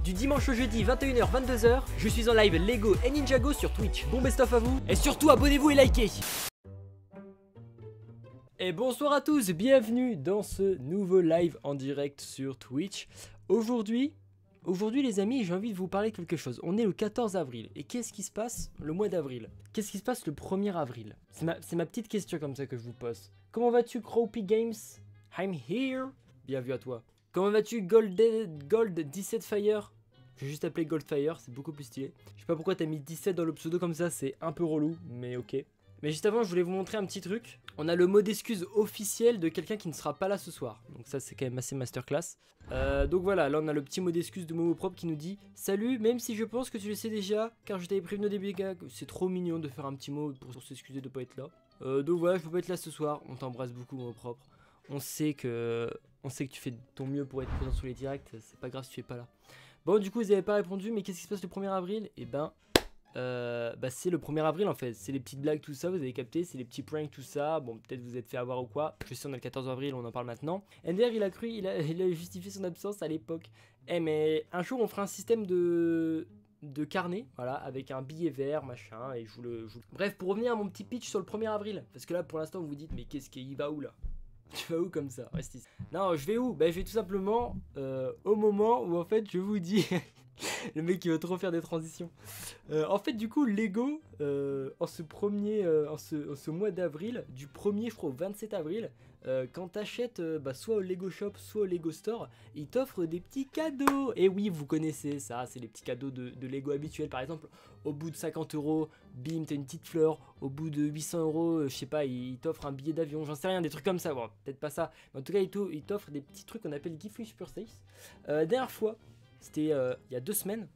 du dimanche au jeudi 21h 22h, je suis en live Lego et Ninjago sur Twitch. Bon best of à vous et surtout abonnez-vous et likez. Et bonsoir à tous, bienvenue dans ce nouveau live en direct sur Twitch. Aujourd'hui les amis, j'ai envie de vous parler de quelque chose. On est le 14 avril et qu'est-ce qui se passe le mois d'avril? Qu'est-ce qui se passe le 1er avril? C'est ma petite question comme ça que je vous pose. Comment vas-tu Croupy Games? I'm here. Bienvenue à toi. Comment vas-tu Gold 17 Fire? Je vais juste appeler Gold Fire, c'est beaucoup plus stylé. Je sais pas pourquoi t'as mis 17 dans le pseudo comme ça, c'est un peu relou, mais ok. Mais juste avant, je voulais vous montrer un petit truc. On a le mot d'excuse officiel de quelqu'un qui ne sera pas là ce soir. Donc ça, c'est quand même assez masterclass. Donc voilà, là on a le petit mot d'excuse de Momo Propre qui nous dit « Salut, même si je pense que tu le sais déjà, car je t'avais prévenu au début des gars. » C'est trop mignon de faire un petit mot pour s'excuser de pas être là. Donc voilà, je peux pas être là ce soir. On t'embrasse beaucoup, Momo Propre. On sait que tu fais de ton mieux pour être présent sur les directs. C'est pas grave si tu es pas là. Bon, du coup, vous avez pas répondu, mais qu'est-ce qui se passe le 1er avril? Et ben... c'est le 1er avril en fait, c'est les petites blagues tout ça, vous avez capté, c'est les petits pranks tout ça, bon peut-être vous êtes fait avoir ou quoi, je sais on est le 14 avril, on en parle maintenant. NDR il a cru, il a justifié son absence à l'époque. Mais un jour on fera un système de carnet, voilà, avec un billet vert, machin, et je vous le... Bref, pour revenir à mon petit pitch sur le 1er avril, parce que là pour l'instant vous vous dites mais qu'est-ce qu'il va où là? Tu vas où comme ça? Reste ici. Non, je vais où? Bah je vais tout simplement au moment où en fait je vous dis... Le mec il va trop faire des transitions. En fait du coup Lego en ce mois d'avril, du 1er je crois au 27 avril, quand t'achètes soit au Lego Shop soit au Lego Store, ils t'offrent des petits cadeaux. Et oui vous connaissez ça, c'est les petits cadeaux de Lego habituels. Par exemple au bout de 50 €, bim t'as une petite fleur. Au bout de 800 €, je sais pas, ils t'offrent un billet d'avion, j'en sais rien, des trucs comme ça. Bon peut-être pas ça, mais en tout cas ils t'offrent des petits trucs qu'on appelle Gift Wish Purchase. Dernière fois, c'était il y a 2 semaines.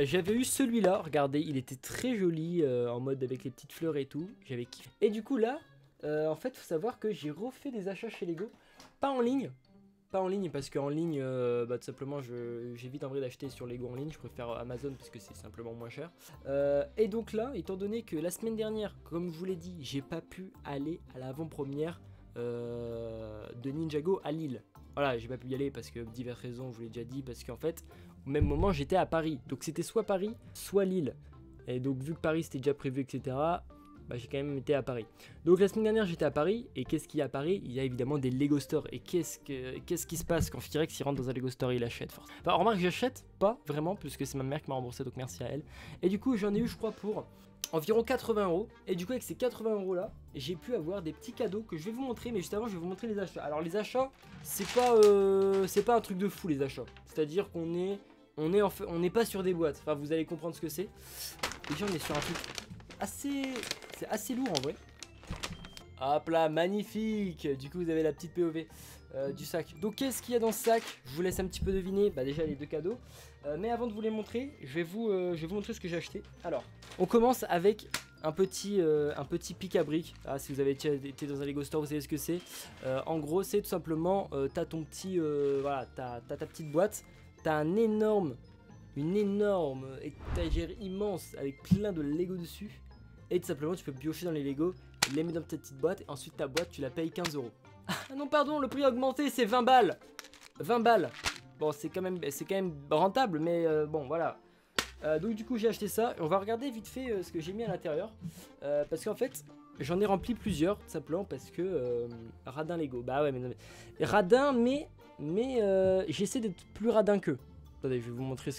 J'avais eu celui-là, regardez, il était très joli en mode avec les petites fleurs et tout. J'avais kiffé. Et du coup là, en fait, faut savoir que j'ai refait des achats chez Lego. Pas en ligne parce qu'en ligne, tout simplement, j'évite en vrai d'acheter sur Lego en ligne. Je préfère Amazon parce que c'est simplement moins cher. Et donc là, étant donné que la semaine dernière, comme je vous l'ai dit, j'ai pas pu aller à l'avant-première de Ninjago à Lille. Voilà, j'ai pas pu y aller parce que diverses raisons, je vous l'ai déjà dit, parce qu'en fait, au même moment, j'étais à Paris. Donc c'était soit Paris, soit Lille. Et donc vu que Paris c'était déjà prévu, etc., j'ai quand même été à Paris. Donc la semaine dernière, j'étais à Paris. Et qu'est-ce qu'il y a à Paris? Il y a évidemment des Lego Store. Et qu'est-ce qui se passe quand Firex il rentre dans un Lego Store et il achète force. Enfin, remarque, j'achète pas vraiment, puisque c'est ma mère qui m'a remboursé, donc merci à elle. Et du coup, j'en ai eu, je crois, pour environ 80 €. Et du coup, avec ces 80 € là, j'ai pu avoir des petits cadeaux que je vais vous montrer. Mais juste avant, je vais vous montrer les achats. Alors, les achats, c'est pas un truc de fou, les achats. C'est-à-dire qu'on est. On n'est pas sur des boîtes. Enfin, vous allez comprendre ce que c'est. Déjà, on est sur un truc assez. C'est assez lourd en vrai. Hop là, magnifique. Du coup, vous avez la petite POV du sac. Donc, qu'est-ce qu'il y a dans ce sac? Je vous laisse un petit peu deviner. Déjà, les 2 cadeaux. Mais avant de vous les montrer, je vais vous montrer ce que j'ai acheté. Alors, on commence avec un petit pic à briques. Ah, si vous avez été dans un Lego Store, vous savez ce que c'est. En gros, c'est tout simplement, t'as ton petit, voilà, t'as ta petite boîte. T'as une énorme étagère immense avec plein de Lego dessus. Et tout simplement, tu peux piocher dans les Lego, les mettre dans ta petite boîte. Et ensuite, ta boîte, tu la payes 15 €. Ah non, pardon, le prix a augmenté, c'est 20 balles. 20 balles. Bon, c'est quand même rentable, mais bon, voilà. Donc du coup j'ai acheté ça et on va regarder vite fait ce que j'ai mis à l'intérieur parce qu'en fait j'en ai rempli plusieurs tout simplement parce que radin Lego, bah ouais mais radin mais j'essaie d'être plus radin qu'eux. Attendez, je vais vous montrer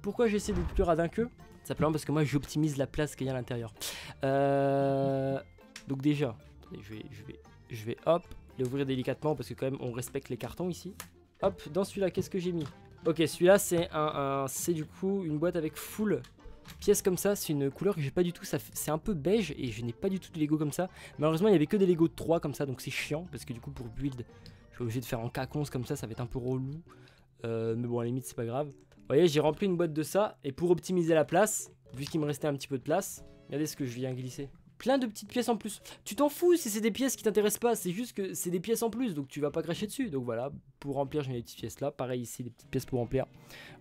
pourquoi j'essaie d'être plus radin qu'eux. Simplement parce que moi j'optimise la place qu'il y a à l'intérieur. Donc déjà attendez, je vais hop l'ouvrir délicatement parce que quand même on respecte les cartons ici. Hop, dans celui-là qu'est-ce que j'ai mis? Ok, celui-là c'est du coup une boîte avec full pièces comme ça. C'est une couleur que j'ai pas du tout, c'est un peu beige et je n'ai pas du tout de Lego comme ça. Malheureusement il y avait que des Lego de 3 comme ça, donc c'est chiant parce que du coup pour build je suis obligé de faire en K11 comme ça va être un peu relou. Mais bon à la limite c'est pas grave. Vous voyez, j'ai rempli une boîte de ça et pour optimiser la place, vu qu'il me restait un petit peu de place, regardez ce que je viens glisser. Plein de petites pièces en plus. Tu t'en fous si c'est des pièces qui t'intéressent pas, c'est juste que c'est des pièces en plus, donc tu vas pas cracher dessus. Donc voilà, pour remplir, j'ai mes petites pièces là. Pareil ici, des petites pièces pour remplir.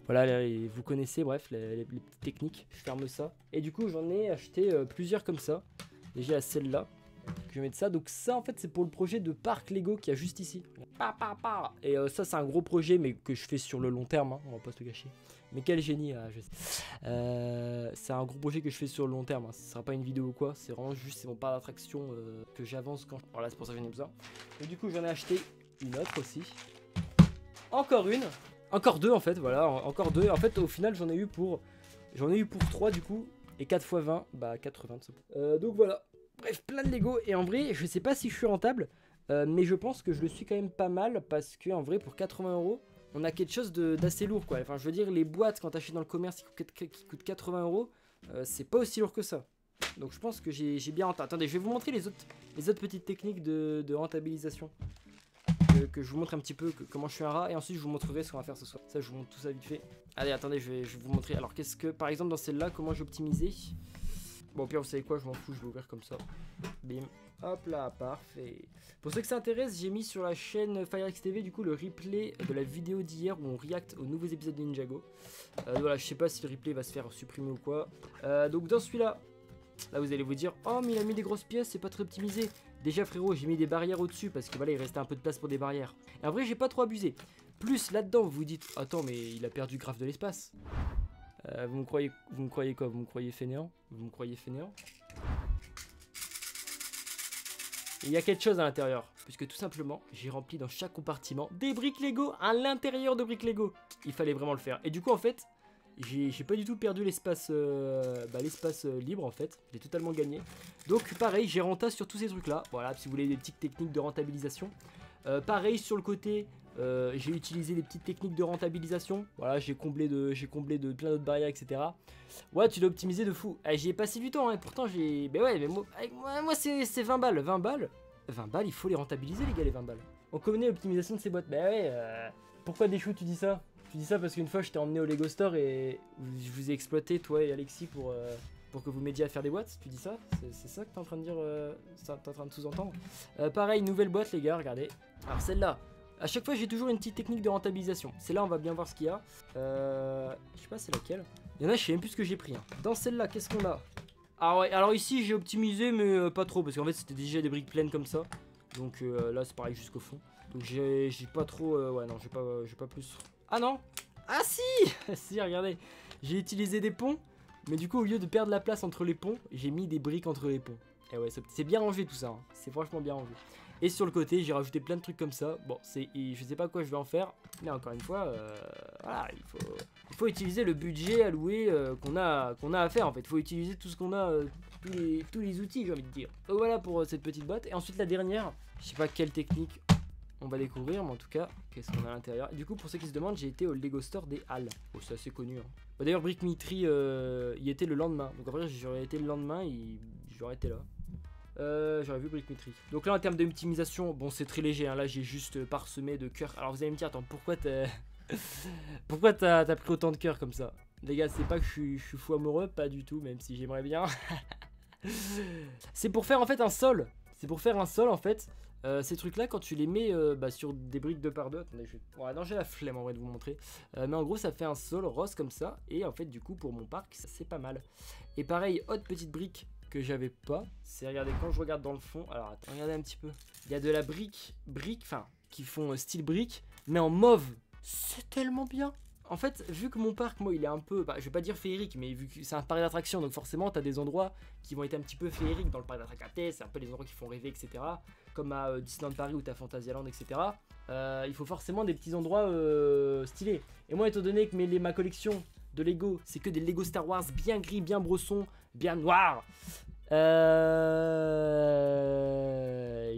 Voilà, là, vous connaissez, bref, les petites techniques. Je ferme ça. Et du coup, j'en ai acheté plusieurs comme ça. Déjà celle-là. que je vais mettre ça. Donc ça en fait c'est pour le projet de parc Lego qu'il y a juste ici. Et ça c'est un gros projet mais que je fais sur le long terme, hein, on va pas se le cacher. Mais quel génie, je sais. C'est un gros projet que je fais sur le long terme, hein. Ce sera pas une vidéo ou quoi, c'est vraiment juste c'est mon parc d'attraction que j'avance quand... Voilà, c'est pour ça que j'en ai besoin. Et du coup j'en ai acheté une autre aussi. Encore une. Encore deux en fait, voilà, encore deux. En fait au final j'en ai eu pour 3 du coup. Et 4 x 20, bah 80 c'est bon. Donc voilà, bref, plein de Lego. Et en vrai, je sais pas si je suis rentable, mais je pense que je le suis quand même pas mal. Parce que en vrai, pour 80 €, on a quelque chose d'assez lourd quoi. Enfin, je veux dire, les boîtes quand t'achètes dans le commerce qui coûtent 80 €, c'est pas aussi lourd que ça. Donc je pense que j'ai bien rentable. Attendez, je vais vous montrer les autres petites techniques de rentabilisation. Que je vous montre un petit peu comment je suis un rat. Et ensuite je vous montrerai ce qu'on va faire ce soir. Ça je vous montre tout ça vite fait. Allez attendez, je vais vous montrer. Alors qu'est-ce que, par exemple dans celle-là, comment j'ai optimisé. Bon au pire vous savez quoi, je m'en fous, je vais ouvrir comme ça. Bim, hop là, parfait. Pour ceux que ça intéresse, j'ai mis sur la chaîne FireX TV du coup le replay de la vidéo d'hier où on react aux nouveaux épisodes de Ninjago. Voilà, je sais pas si le replay va se faire supprimer ou quoi. Donc dans celui-là, là vous allez vous dire, oh mais il a mis des grosses pièces, c'est pas très optimisé. Déjà frérot, j'ai mis des barrières au-dessus parce que voilà, il restait un peu de place pour des barrières. Et en vrai, j'ai pas trop abusé. Plus là-dedans, vous vous dites, attends, mais il a perdu grave de l'espace. Vous me croyez quoi? Vous me croyez fainéant? Vous me croyez fainéant? Il y a quelque chose à l'intérieur, puisque tout simplement, j'ai rempli dans chaque compartiment des briques Lego à l'intérieur de briques Lego. Il fallait vraiment le faire. Et du coup, en fait, j'ai pas du tout perdu l'espace libre en fait, j'ai totalement gagné. Donc pareil, j'ai renta sur tous ces trucs là, voilà, si vous voulez des petites techniques de rentabilisation. Pareil sur le côté, j'ai utilisé des petites techniques de rentabilisation, voilà, j'ai comblé de plein d'autres barrières, etc. Ouais, tu l'as optimisé de fou. J'y ai passé du temps, hein, et pourtant j'ai... Mais ouais, mais moi c'est 20 balles, 20 balles, il faut les rentabiliser les gars, les 20 balles. On connaît l'optimisation de ces boîtes, bah ouais, pourquoi des choux tu dis ça? Tu dis ça parce qu'une fois je t'ai emmené au Lego Store et je vous ai exploité toi et Alexis pour que vous m'aidiez à faire des boîtes. Tu dis ça? C'est ça que t'es en train de dire, t'es en train de sous-entendre. Pareil, nouvelle boîte les gars, regardez. Alors celle-là, à chaque fois j'ai toujours une petite technique de rentabilisation. Celle-là on va bien voir ce qu'il y a. Je sais pas c'est laquelle. Il y en a je sais même plus ce que j'ai pris, hein. Dans celle-là qu'est-ce qu'on a? Ah ouais, alors ici j'ai optimisé mais pas trop parce qu'en fait c'était déjà des briques pleines comme ça. Donc là c'est pareil jusqu'au fond. Donc j'ai pas trop, ouais non j'ai pas plus... Ah non! Ah si! Si, regardez. J'ai utilisé des ponts, mais du coup, au lieu de perdre la place entre les ponts, j'ai mis des briques entre les ponts. Et ouais, c'est bien rangé tout ça. Hein. C'est franchement bien rangé. Et sur le côté, j'ai rajouté plein de trucs comme ça. Bon, je sais pas quoi je vais en faire, mais encore une fois, voilà, il faut utiliser le budget alloué qu'on a à faire en fait. Il faut utiliser tout ce qu'on a, tous les outils, j'ai envie de dire. Donc voilà pour cette petite boîte. Et ensuite, la dernière, je sais pas quelle technique on va découvrir, mais en tout cas, qu'est-ce qu'on a à l'intérieur. Du coup, pour ceux qui se demandent, j'ai été au Lego Store des Halles. Oh, c'est assez connu. Hein. Bah, d'ailleurs, Brick Mitri y était le lendemain. Donc après, j'aurais été le lendemain, j'aurais été là. J'aurais vu Brick Mitri. Donc là, en termes d'optimisation, bon, c'est très léger. Hein. Là, j'ai juste parsemé de cœurs. Alors vous allez me dire, attends, pourquoi t'as pris autant de cœurs comme ça? Les gars, c'est pas que je suis fou amoureux, pas du tout, même si j'aimerais bien. C'est pour faire en fait un sol. C'est pour faire un sol en fait. Ces trucs là quand tu les mets sur des briques 2x2, attendez ouais, non j'ai la flemme en vrai de vous montrer, mais en gros ça fait un sol rose comme ça, et en fait du coup pour mon parc ça c'est pas mal. Et pareil, autre petite brique que j'avais pas, c'est regardez quand je regarde dans le fond, alors attends, regardez un petit peu, il y a de la brique, enfin qui font style brique mais en mauve, c'est tellement bien. En fait, vu que mon parc, moi, il est un peu, je vais pas dire féerique, mais vu que c'est un parc d'attraction, donc forcément, t'as des endroits qui vont être un petit peu féeriques dans le parc d'attraction. C'est un peu les endroits qui font rêver, etc. Comme à Disneyland Paris ou t'as Fantasyland, etc. Il faut forcément des petits endroits stylés. Et moi, étant donné que ma collection de Lego, c'est que des Lego Star Wars bien gris, bien brosson, bien noir.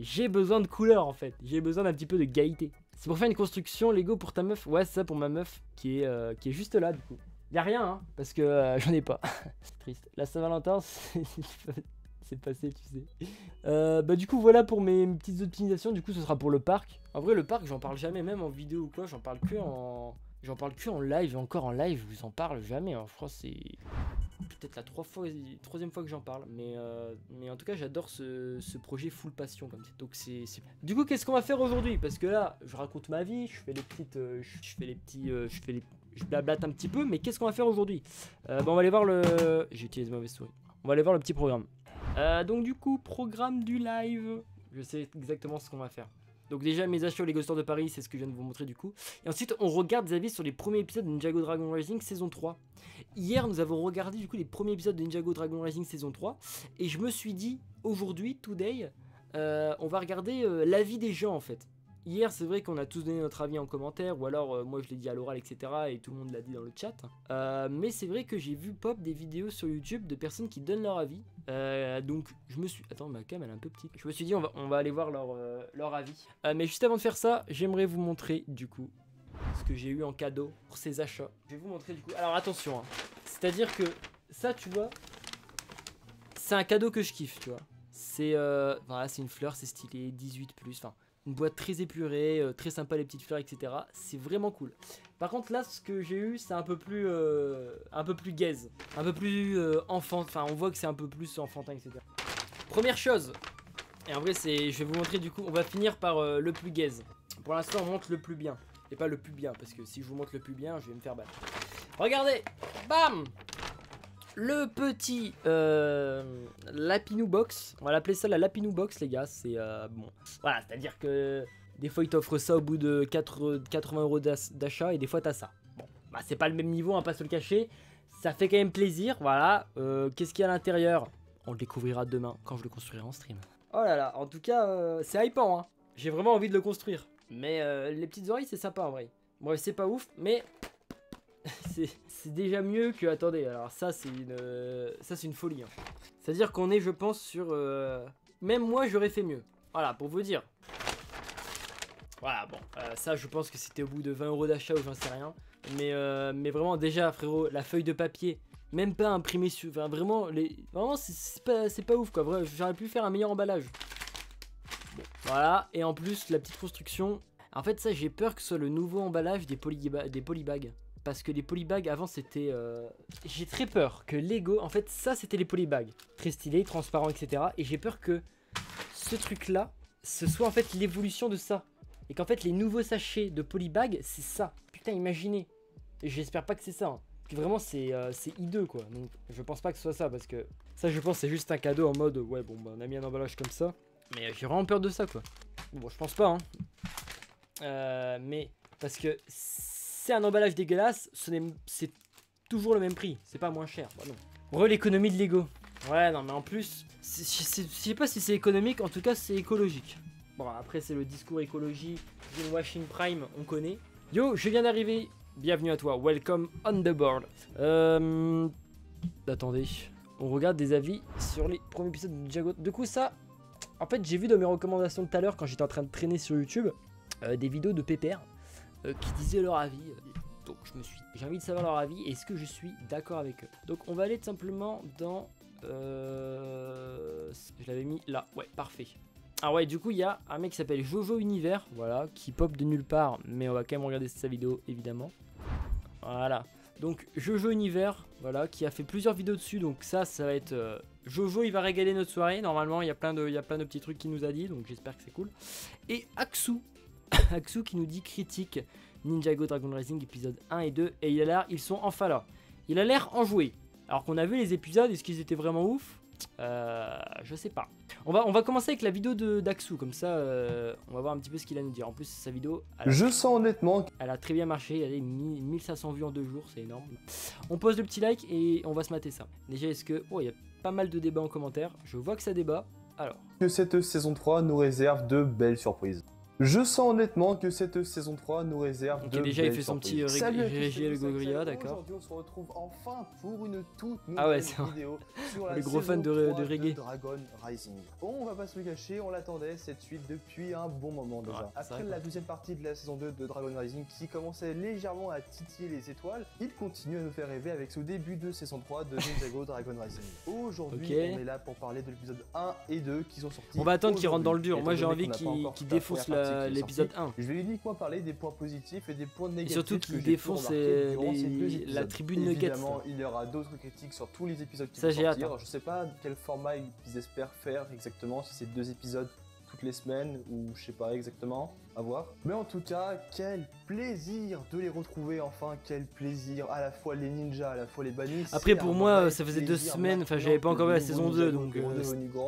J'ai besoin de couleur en fait. J'ai besoin d'un petit peu de gaieté. C'est pour faire une construction Lego pour ta meuf. Ouais, c'est ça pour ma meuf qui est juste là du coup. Y'a rien hein, parce que j'en ai pas. C'est triste. La Saint-Valentin, c'est passé, tu sais. Du coup, voilà pour mes petites optimisations. Du coup, ce sera pour le parc. En vrai, le parc, j'en parle jamais, même en vidéo ou quoi. J'en parle que en live. Et encore en live, je vous en parle jamais. Hein. Je crois que c'est peut-être la troisième fois que j'en parle. Mais en tout cas, j'adore ce projet full passion comme ça. Donc c'est... Du coup, qu'est-ce qu'on va faire aujourd'hui? Parce que là, je raconte ma vie, je blablate un petit peu. Mais qu'est-ce qu'on va faire aujourd'hui? On va aller voir le... J'ai utilisé ma mauvaise souris. On va aller voir le petit programme. Donc du coup, programme du live. Je sais exactement ce qu'on va faire. Donc déjà mes achats au Lego Store de Paris, c'est ce que je viens de vous montrer du coup. Et ensuite on regarde des avis sur les premiers épisodes de Ninjago Dragon Rising saison 3. Hier nous avons regardé du coup les premiers épisodes de Ninjago Dragon Rising saison 3. Et je me suis dit, aujourd'hui, today, on va regarder l'avis des gens en fait. Hier c'est vrai qu'on a tous donné notre avis en commentaire, ou alors moi je l'ai dit à l'oral etc. et tout le monde l'a dit dans le chat. Mais c'est vrai que j'ai vu pop des vidéos sur YouTube de personnes qui donnent leur avis. Donc je me suis... Attends, ma cam elle est un peu petite. Je me suis dit on va aller voir leur avis. Mais juste avant de faire ça, j'aimerais vous montrer du coup ce que j'ai eu en cadeau pour ces achats. Je vais vous montrer du coup. Alors attention, hein. C'est-à-dire que ça tu vois, c'est un cadeau que je kiffe, tu vois. C'est voilà, c'est une fleur, c'est stylé, 18+, enfin... Une boîte très épurée, très sympa les petites fleurs, etc. C'est vraiment cool. Par contre là, ce que j'ai eu, c'est un peu plus gaze, un peu plus enfant. Enfin, on voit que c'est un peu plus enfantin, etc. Première chose, et en vrai, je vais vous montrer du coup. On va finir par le plus gaze. Pour l'instant, on montre le plus bien et pas le plus bien, parce que si je vous montre le plus bien, je vais me faire battre. Regardez, bam. Le petit Lapinou Box, on va l'appeler ça la Lapinou Box les gars, c'est bon, voilà, c'est à dire que des fois ils t'offrent ça au bout de 80 € d'achat et des fois t'as ça. Bon, bah c'est pas le même niveau, on va pas se le cacher, ça fait quand même plaisir, voilà. Qu'est-ce qu'il y a à l'intérieur? On le découvrira demain quand je le construirai en stream. Oh là là, en tout cas c'est hypant, hein. J'ai vraiment envie de le construire. Mais les petites oreilles c'est sympa en vrai. Bon c'est pas ouf, mais... c'est déjà mieux que... Attendez, alors ça c'est une folie, hein. C'est à dire qu'on est je pense sur même moi j'aurais fait mieux. Voilà pour vous dire. Voilà bon, ça je pense que c'était au bout de 20 € d'achat ou j'en sais rien. Mais vraiment déjà frérot, la feuille de papier, même pas imprimée sur... Enfin vraiment, vraiment c'est pas ouf quoi. J'aurais pu faire un meilleur emballage. Bon, voilà, et en plus la petite construction. En fait ça j'ai peur que ce soit le nouveau emballage des polybags. Parce que les polybags avant c'était... J'ai très peur que Lego... En fait ça c'était les polybags. Très stylés, transparents, etc. Et j'ai peur que ce truc là, ce soit en fait l'évolution de ça. Et qu'en fait les nouveaux sachets de polybags c'est ça. Putain imaginez. Et j'espère pas que c'est ça, hein. Que vraiment c'est hideux quoi. Donc je pense pas que ce soit ça parce que... Ça je pense c'est juste un cadeau en mode... Ouais bon bah on a mis un emballage comme ça. Mais j'ai vraiment peur de ça quoi. Bon je pense pas hein. Mais parce que... C'est un emballage dégueulasse, c'est toujours le même prix, c'est pas moins cher. Bah non. L'économie de Lego. Ouais, non, mais en plus, je sais pas si c'est économique, en tout cas, c'est écologique. Bon, après, c'est le discours écologie, Greenwashing Prime, on connaît. Yo, je viens d'arriver, bienvenue à toi, welcome on the board. Attendez, on regarde des avis sur les premiers épisodes de Ninjago. Du coup, ça, en fait, j'ai vu dans mes recommandations de tout à l'heure, quand j'étais en train de traîner sur YouTube, des vidéos de pépères. Qui disaient leur avis. Donc j'ai envie de savoir leur avis. Est-ce que je suis d'accord avec eux? Donc on va aller tout simplement dans... je l'avais mis là. Ouais, parfait. Ah ouais, du coup il y a un mec qui s'appelle Jojo Univers. Voilà, qui pop de nulle part. Mais on va quand même regarder sa vidéo évidemment. Voilà. Donc Jojo Univers, voilà, qui a fait plusieurs vidéos dessus. Donc ça va être... Jojo il va régaler notre soirée. Normalement il y a plein de petits trucs qu'il nous a dit. Donc j'espère que c'est cool. Et Aksu. Aksu qui nous dit critique Ninjago Dragon Rising épisode 1 et 2 et ils sont enfin là. Il a l'air enjoué. Alors qu'on a vu les épisodes, est-ce qu'ils étaient vraiment ouf? Je sais pas. On va commencer avec la vidéo d'Aksu, comme ça on va voir un petit peu ce qu'il a à nous dire. En plus sa vidéo, je sens honnêtement elle a très bien marché, elle a 1500 vues en 2 jours, c'est énorme. On pose le petit like et on va se mater ça. Déjà est-ce que... Oh il y a pas mal de débats en commentaire, je vois que ça débat. Alors... Que cette saison 3 nous réserve de belles surprises. Je sens honnêtement que cette saison 3 nous réserve de déjà belles il fait son surprises. petit Régis le Gogria, d'accord. Aujourd'hui on se retrouve enfin pour une toute nouvelle vidéo sur la le gros fan de reggae. Dragon Rising. Bon, on va pas se le cacher, on l'attendait cette suite depuis un bon moment déjà. Ouais, après la deuxième partie de la saison 2 de Dragon Rising qui commençait légèrement à titiller les étoiles, il continue à nous faire rêver avec ce début de saison 3 de Ninjago Dragon Rising. Aujourd'hui on est là pour parler de l'épisode 1 et 2 qui sont sortis. On va attendre qu'il rentre dans le dur, moi j'ai envie qu'il défonce l'épisode 1. Je vais uniquement parler des points positifs et des points négatifs. Et surtout qu'il défonce la tribune Nuggets. Évidemment, il y aura d'autres critiques sur tous les épisodes qui vont sortir. Je sais pas quel format ils espèrent faire exactement, si c'est 2 épisodes toutes les semaines ou je sais pas exactement. à voir. Mais en tout cas, quel plaisir de les retrouver enfin, quel plaisir, à la fois les ninjas, à la fois les bannis. Après pour moi ça faisait 2 semaines, enfin j'avais pas encore vu la saison 2 donc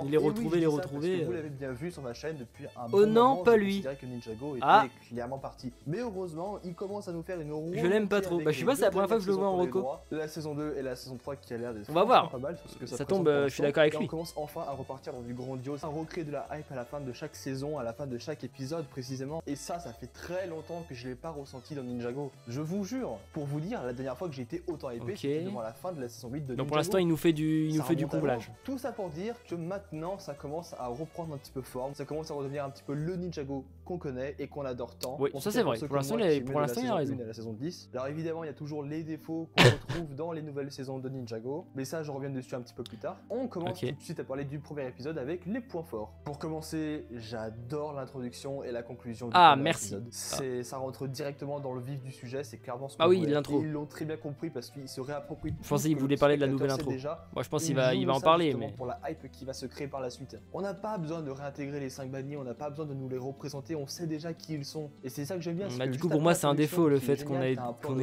les retrouver. Vous l'avez bien vu sur ma chaîne depuis un bon oh non, moment, pas je lui. considérais que Ninjago était clairement parti. Mais heureusement, il commence à nous faire une roue. Je l'aime pas trop. Bah je sais pas, c'est la première fois que je le vois en reco. La saison 2 et la saison 3 qui a l'air d'être on va voir. Pas mal, parce que ça tombe, je suis d'accord avec lui. On commence enfin à repartir dans du grandiose, à recréer de la hype à la fin de chaque saison, à la fin de chaque épisode précisément. Et ça fait très longtemps que je l'ai pas ressenti dans Ninjago. Je vous jure, pour vous dire, la dernière fois que j'ai été autant hypé, c'était devant la fin de la saison 8 de Ninjago. Donc pour l'instant, il nous fait du comblage. Tout ça pour dire que maintenant, ça commence à reprendre un petit peu forme, ça commence à redevenir un petit peu le Ninjago qu'on connaît et qu'on adore tant. Oui, ça c'est vrai. Pour l'instant, il a raison. À la saison 10. Alors évidemment, il y a toujours les défauts qu'on retrouve dans les nouvelles saisons de Ninjago, mais ça, je reviens dessus un petit peu plus tard. On commence tout de suite à parler du premier épisode avec les points forts. Pour commencer, j'adore l'introduction et la conclusion du premier épisode. Ça rentre directement dans le vif du sujet, c'est clairement ce qu'on oui, l'intro. Ils l'ont très bien compris parce qu'ils se réapproprient. Je pensais qu'il voulait parler de la nouvelle intro. Moi, je pense qu'il va en parler, mais pour la hype qui va se créer par la suite. On n'a pas besoin de réintégrer les 5 bannis, on n'a pas besoin de nous les représenter, on sait déjà qui ils sont. Et c'est ça que j'aime bien. Du coup, pour moi, c'est un défaut le fait qu'on ait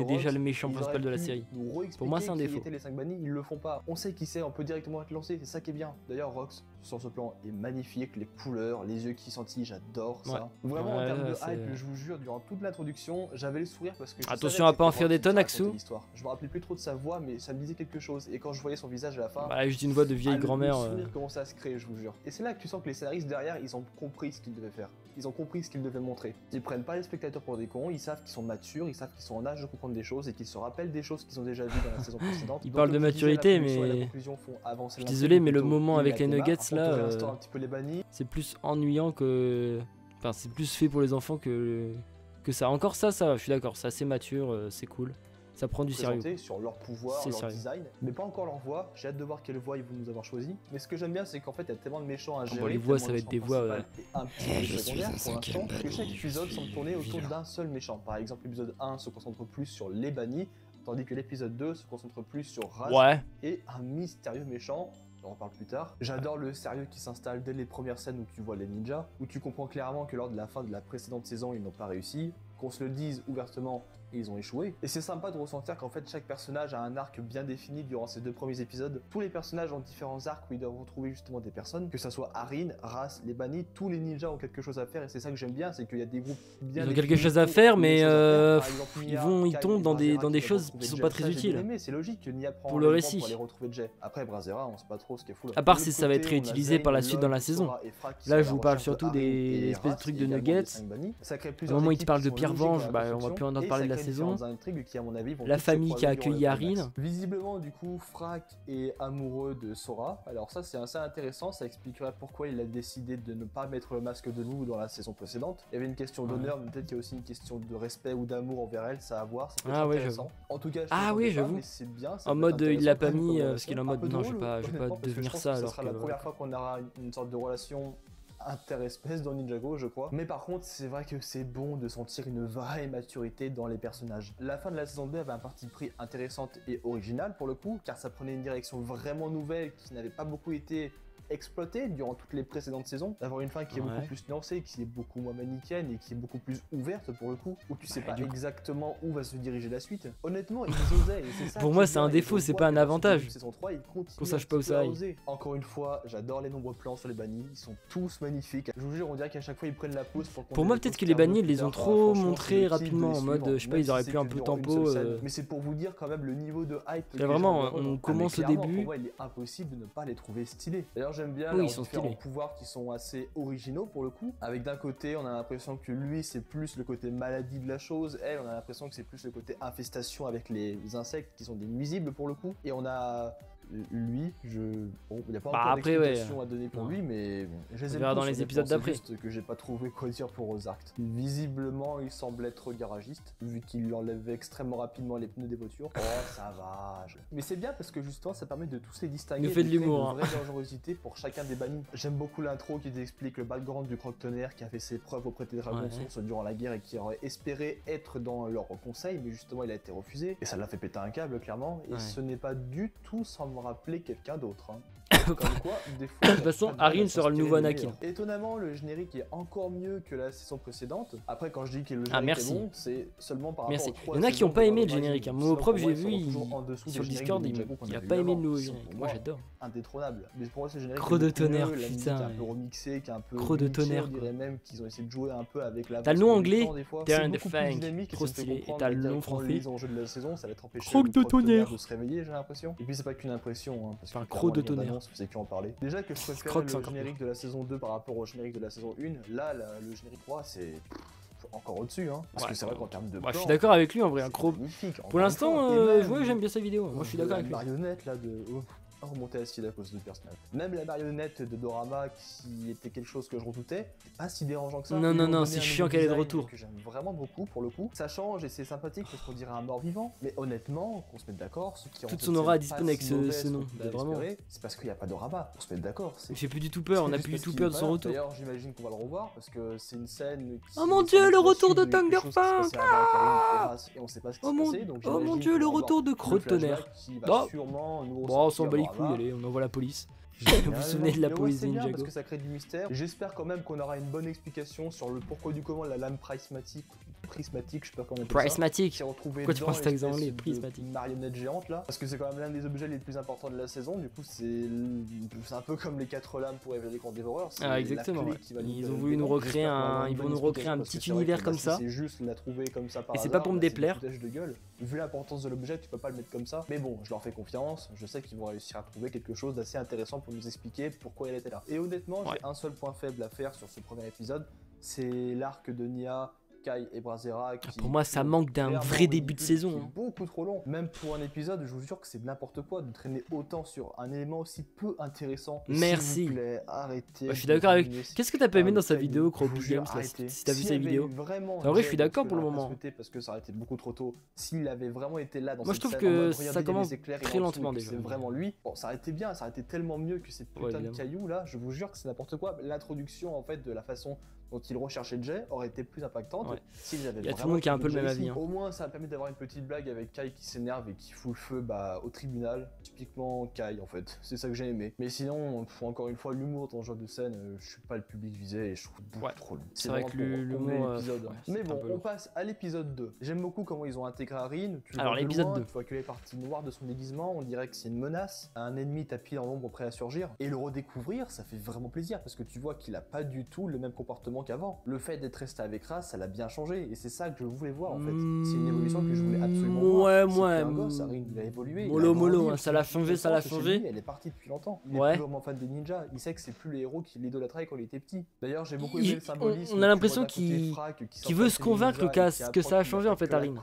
déjà le méchant principal de la série. Pour moi, c'est un défaut. Les 5 bannis, ils le font pas. On sait qui c'est, on peut directement être lancé, c'est ça qui est bien. D'ailleurs, Rox sur ce plan est magnifique, les couleurs, les yeux qui scintillent, j'adore ça. Vraiment en termes de hype, je vous jure, durant toute l'introduction, j'avais le sourire parce que attention à pas en faire des tonnes, Axu. Je me rappelais plus trop de sa voix, mais ça me disait quelque chose. Et quand je voyais son visage à la fin, juste une voix de vieille grand-mère. Le sourire commençait à se créer, je vous jure. Et c'est là que tu sens que les scénaristes derrière, ils ont compris ce qu'ils devaient faire. Ils ont compris ce qu'ils devaient montrer. Ils prennent pas les spectateurs pour des cons, ils savent qu'ils sont matures, ils savent qu'ils sont en âge de comprendre des choses et qu'ils se rappellent des choses qu'ils ont déjà vues dans la saison précédente. Ils parlent de maturité, mais je suis désolé, mais le moment avec les nuggets là, c'est plus ennuyant que. Enfin, c'est plus fait pour les enfants que ça. Encore ça, je suis d'accord, c'est assez mature, c'est cool. Ça prend du sérieux. Sur leur pouvoir, leur design, mais pas encore leur voix. J'ai hâte de voir quelle voix ils vont nous avoir choisi. Mais ce que j'aime bien, c'est qu'en fait, il y a tellement de méchants à gérer. Les voix, ça va être des voix. Un petit peu secondaires pour l'instant, que chaque épisode semble tourner autour d'un seul méchant. Par exemple, l'épisode 1 se concentre plus sur les bannis, tandis que l'épisode 2 se concentre plus sur Raz et un mystérieux méchant. On en parle plus tard. J'adore le sérieux qui s'installe dès les premières scènes où tu vois les ninjas, où tu comprends clairement que lors de la fin de la précédente saison, ils n'ont pas réussi. Qu'on se le dise ouvertement, ils ont échoué. Et c'est sympa de ressentir qu'en fait chaque personnage a un arc bien défini durant ces 2 premiers épisodes. Tous les personnages ont différents arcs où ils doivent retrouver justement des personnes, que ça soit Arin, Ras, les bannis, tous les ninjas ont quelque chose à faire et c'est ça que j'aime bien, c'est qu'il y a des groupes bien ils ont quelque chose à faire, mais ils tombent dans des choses qui sont pas très utiles. C'est logique que Nia prend pour le récit. Pour aller retrouver Jay. Après Brazera, on sait pas trop ce qui est fou. À part si ça va être réutilisé par la suite dans la saison. Là, je vous parle surtout des espèces de trucs de nuggets. Au moment où il parle de Pierre Vange, on va plus en parler de la saison. Qui, à mon avis, la famille qui a accueilli Arin. Visiblement, du coup, Frack est amoureux de Sora. Alors ça, c'est assez intéressant. Ça expliquerait pourquoi il a décidé de ne pas mettre le masque de loup dans la saison précédente. Il y avait une question d'honneur, mais peut-être qu'il y a aussi une question de respect ou d'amour envers elle. Ça à voir. C'est intéressant. En tout cas, j'avoue. C'est bien. En mode, il l'a pas mis parce qu'il est en mode non, je vais pas devenir ça. Ce sera la première fois qu'on aura une sorte de relation interespèce dans Ninjago, je crois. Mais par contre, c'est vrai que c'est bon de sentir une vraie maturité dans les personnages. La fin de la saison 2 avait un parti pris intéressante et original pour le coup, car ça prenait une direction vraiment nouvelle qui n'avait pas beaucoup été exploité durant toutes les précédentes saisons, d'avoir une fin qui est beaucoup plus nuancée, qui est beaucoup moins manichéenne et qui est beaucoup plus ouverte pour le coup, où tu sais pas exactement où va se diriger la suite. Honnêtement, ils osaient et c'est ça. Pour moi, c'est un défaut, c'est pas un avantage. Saison 3, ils continuent qu'on sache pas où ça aille. Encore une fois, j'adore les nombreux plans sur les bannis, ils sont tous magnifiques. Je vous jure, on dirait qu'à chaque fois ils prennent la pause pour moi, peut-être que les bannis, ils les ont trop montrés rapidement en mode, je sais pas, ils auraient pu un peu tempo. Mais c'est pour vous dire quand même le niveau de hype. Vraiment, on commence au début. Pour moi, il est impossible de ne pas les trouver stylés. D'ailleurs, j'aime bien pouvoirs qui sont assez originaux pour le coup. Avec d'un côté, on a l'impression que lui, c'est plus le côté maladie de la chose. Elle, on a l'impression que c'est plus le côté infestation avec les insectes qui sont des nuisibles pour le coup. Et on a lui, il n'y a pas encore d'explication à donner pour lui, mais je les ai dans les épisodes d'après. Juste que j'ai pas trouvé quoi dire pour Ozark. Visiblement, il semble être garagiste, vu qu'il enlève extrêmement rapidement les pneus des voitures. Oh, ça va. Mais c'est bien parce que justement, ça permet de tous les distinguer. Il fait de l'humour. Une vraie dangerosité pour chacun des bannis. J'aime beaucoup l'intro qui explique le background du Croque-Tonnerre qui a fait ses preuves auprès des Dragons Source durant la guerre et qui aurait espéré être dans leur conseil, mais justement, il a été refusé. Et ça l'a fait péter un câble, clairement. Et ce n'est pas du tout sans me rappeler quelqu'un d'autre. Comme quoi, des fois, De toute façon, Arin sera le nouveau Anakin. Étonnamment, le générique est encore mieux que la saison précédente. Après, quand je dis que le générique est bon, c'est seulement par rapport aux 3 Il y en a qui n'ont pas aimé le générique. Mon prof, j'ai vu sur le Discord, il a pas aimé le nouveau générique. Moi, j'adore. Indétrônable. Mais pour moi, ce générique Croc de tonnerre, putain. Qui est un peu remixé, qui est un peu. Croc de tonnerre. On dirait même qu'ils ont essayé de jouer un peu avec la. T'as le nom anglais, Darren the Fang, trop stylé. Et t'as le nom français. Les enjeux de la saison, ça va être empêché Croc de tonnerre de se réveiller, j'ai l'impression. Et puis, c'est pas qu'une impression. Parce que Croc de tonnerre. C'est qui en parler. Déjà que je préfère le générique de la saison 2 par rapport au générique de la saison 1. Là, le générique 3, c'est encore au-dessus, hein. Parce que c'est vrai qu'en termes de. Je suis d'accord avec lui en vrai, un Croc. Pour l'instant, j'aime bien sa vidéo. Moi, je suis d'accord avec lui. La marionnette là de. Remonter acide à cause de personnage. Même la marionnette de Dorama qui était quelque chose que je redoutais, c'est pas si dérangeant que ça. Non, c'est chiant qu'elle est de retour. Que j'aime vraiment beaucoup pour le coup. Ça change et c'est sympathique parce qu'on dirait un mort vivant. Mais honnêtement, qu'on se mette d'accord, ceux qui toute son aura est disponible avec ce nom. Vraiment. C'est parce qu'il n'y a pas de Dorama. On se met d'accord. J'ai plus du tout peur. On a plus du tout peur de son retour. D'ailleurs, j'imagine qu'on va le revoir parce que c'est une scène. Oh mon dieu, le retour de Thunderfang! Et on sait pas ce qui oh se passait. Oh mon dieu, le retour de Croc de tonnerre. Bon, on s'en bat les couilles, allez, on envoie la police. Vous vous souvenez de la police Ninjago? Parce que ça crée du mystère. J'espère quand même qu'on aura une bonne explication sur le pourquoi du comment la lame prismatique, je sais pas comment on appelle ça. Prismatique. Pourquoi tu prends cet exemple les prismatique? Marionnette géante là. Parce que c'est quand même l'un des objets les plus importants de la saison. Du coup, c'est un peu comme les 4 lames pour révéler qu'on dévoreur. Ah exactement. Ils ont voulu nous recréer un petit univers comme ça. C'est juste la trouver comme ça par hasard. Et c'est pas pour me déplaire. Vu l'importance de l'objet, tu peux pas le mettre comme ça. Mais bon, je leur fais confiance. Je sais qu'ils vont réussir à trouver quelque chose d'assez intéressant pour nous expliquer pourquoi elle était là. Et honnêtement, j'ai un seul point faible à faire sur ce premier épisode, c'est l'arc de Nia, Kai et Brazera. Pour moi, ça manque d'un vrai début de saison. Beaucoup trop long. Même pour un épisode, je vous jure que c'est n'importe quoi de traîner autant sur un élément aussi peu intéressant. Merci. S'il vous plaît, arrêtez. Je suis d'accord avec. Qu'est-ce que t'as pas aimé dans sa vidéo, Croc Games, si t'as vu sa vidéo? En vrai, je suis d'accord pour le moment. Parce que ça aurait été beaucoup trop tôt. S'il avait vraiment été là dans moi, je trouve que ça commence très lentement déjà. C'est vraiment lui. Bon, ça aurait été bien, ça aurait été tellement mieux que ces putains de cailloux là. Je vous jure que c'est n'importe quoi. L'introduction en fait de la façon dont il recherchait Jay aurait été plus impactante s'ils avaient. Il y a tout le monde qui a un peu le même avis. Au moins, ça a permis d'avoir une petite blague avec Kai qui s'énerve et qui fout le feu au tribunal. Typiquement Kai en fait. C'est ça que j'ai aimé. Mais sinon, encore une fois, l'humour dans ce genre de scène, je suis pas le public visé et je trouve beaucoup trop long. C'est vrai que l'humour. Mais bon, on passe à l'épisode 2. J'aime beaucoup comment ils ont intégré Arin. Alors l'épisode 2. Tu vois que les parties noires de son déguisement, on dirait que c'est une menace, un ennemi tapis dans l'ombre prêt à surgir. Et le redécouvrir, ça fait vraiment plaisir parce que tu vois qu'il a pas du tout le même comportement qu'avant. Le fait d'être resté avec Ras, ça l'a bien changé et c'est ça que je voulais voir en fait. C'est une évolution que je voulais absolument voir. Un gosse, Arin, il a évolué. Mollo, ça l'a changé, Elle est partie depuis longtemps. Il est plus vraiment fan des ninjas. Il sait que c'est plus les héros qui l'idolâtraient quand il était petit. D'ailleurs, j'ai beaucoup aimé le symbolisme. On a l'impression qu'il veut se convaincre que ça a changé en fait, Arin.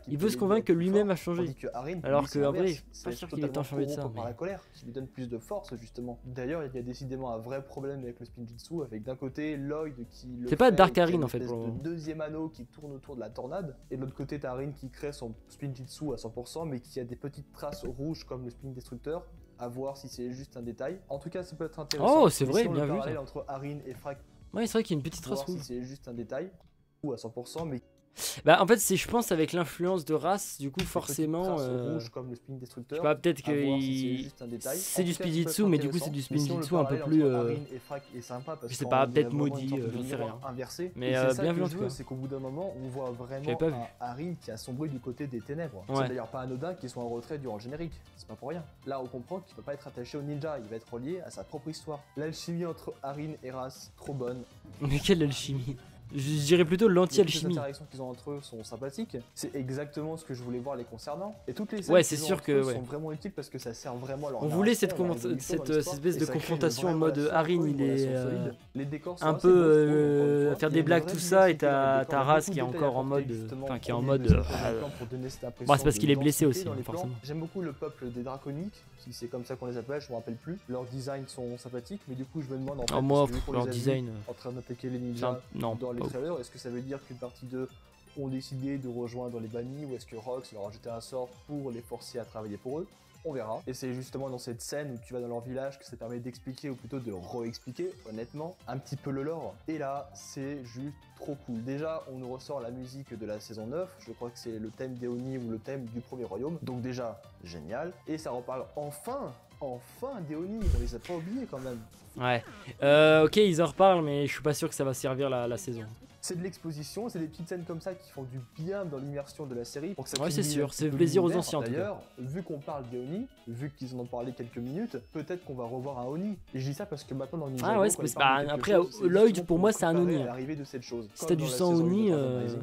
Il veut se convaincre que lui-même a changé. Alors que en vrai, pas sûr qu'il ait tant changé de ça. Par la colère, qui lui donne plus de force justement. D'ailleurs, il y a décidément un vrai problème avec le spinjitzu, avec d'un côté Lloyd qui le. C'est pas Dark Arin en fait. Le deuxième anneau qui tourne autour de la tornade, et de l'autre côté t'as Arin qui crée son spinjitzu à 100%, mais qui a des petites traces rouges comme le spin destructeur. À voir si c'est juste un détail. En tout cas, ça peut être intéressant. Oh, c'est vrai, bien vu. Ça. Entre Arin et Frak. Ouais, c'est vrai qu'il y a une petite trace rouge. Si c'est juste un détail ou à 100%, mais. Bah en fait c'est je pense avec l'influence de Ras du coup forcément rouge comme le spin destructeur. Je sais pas peut-être que c'est du spinjitzu mais du coup c'est du spinjitzu un peu plus je sais pas peut-être maudit j'en sais rien. Mais bien vu en tout cas. C'est qu'au bout d'un moment on voit vraiment Arin qui a sombré du côté des ténèbres. C'est d'ailleurs pas anodin qu'il soit en retrait durant le générique. C'est pas pour rien. Là on comprend qu'il peut pas être attaché au ninja, il va être relié à sa propre histoire. L'alchimie entre Arin et Ras trop bonne. Mais quelle alchimie? Je dirais plutôt l'anti-alchimie. Les interactions qu'ils ont entre eux sont sympathiques. C'est exactement ce que je voulais voir les concernant. Et toutes les scènes sont vraiment utiles parce que ça sert vraiment à leur. On voulait cette espèce de confrontation en mode Arin, il est un peu à faire des blagues tout ça et t'as Ras qui est encore en mode, enfin qui est en mode. Bon, c'est parce qu'il est blessé aussi forcément. J'aime beaucoup le peuple des draconiques, si c'est comme ça qu'on les appelle, je me rappelle plus. Leurs designs sont sympathiques, mais du coup je me demande en fait. Moi, leur design. En train d'attaquer les ninjas. Non. Est-ce que ça veut dire qu'une partie d'eux ont décidé de rejoindre les bannis ou est-ce que Rox leur a jeté un sort pour les forcer à travailler pour eux? On verra. Et c'est justement dans cette scène où tu vas dans leur village que ça permet d'expliquer ou plutôt de re-expliquer, honnêtement, un petit peu le lore. Et là, c'est juste trop cool. Déjà, on nous ressort la musique de la saison 9. Je crois que c'est le thème d'Eoni ou le thème du premier royaume. Donc déjà, génial. Et ça reparle enfin enfin des Oni, on les a pas oubliés quand même. Ouais. Ok, ils en reparlent, mais je suis pas sûr que ça va servir la saison. C'est de l'exposition, c'est des petites scènes comme ça qui font du bien dans l'immersion de la série. Pour que ça Ouais, c'est sûr, c'est plaisir aux anciens. D'ailleurs, vu qu'on parle des Oni, vu qu'ils en ont parlé quelques minutes, peut-être qu'on va revoir un Oni. Et je dis ça parce que maintenant dans Ninjago, ouais, après, Lloyd pour moi c'est un Oni. L'arrivée de cette chose. Si t'as du sang Oni,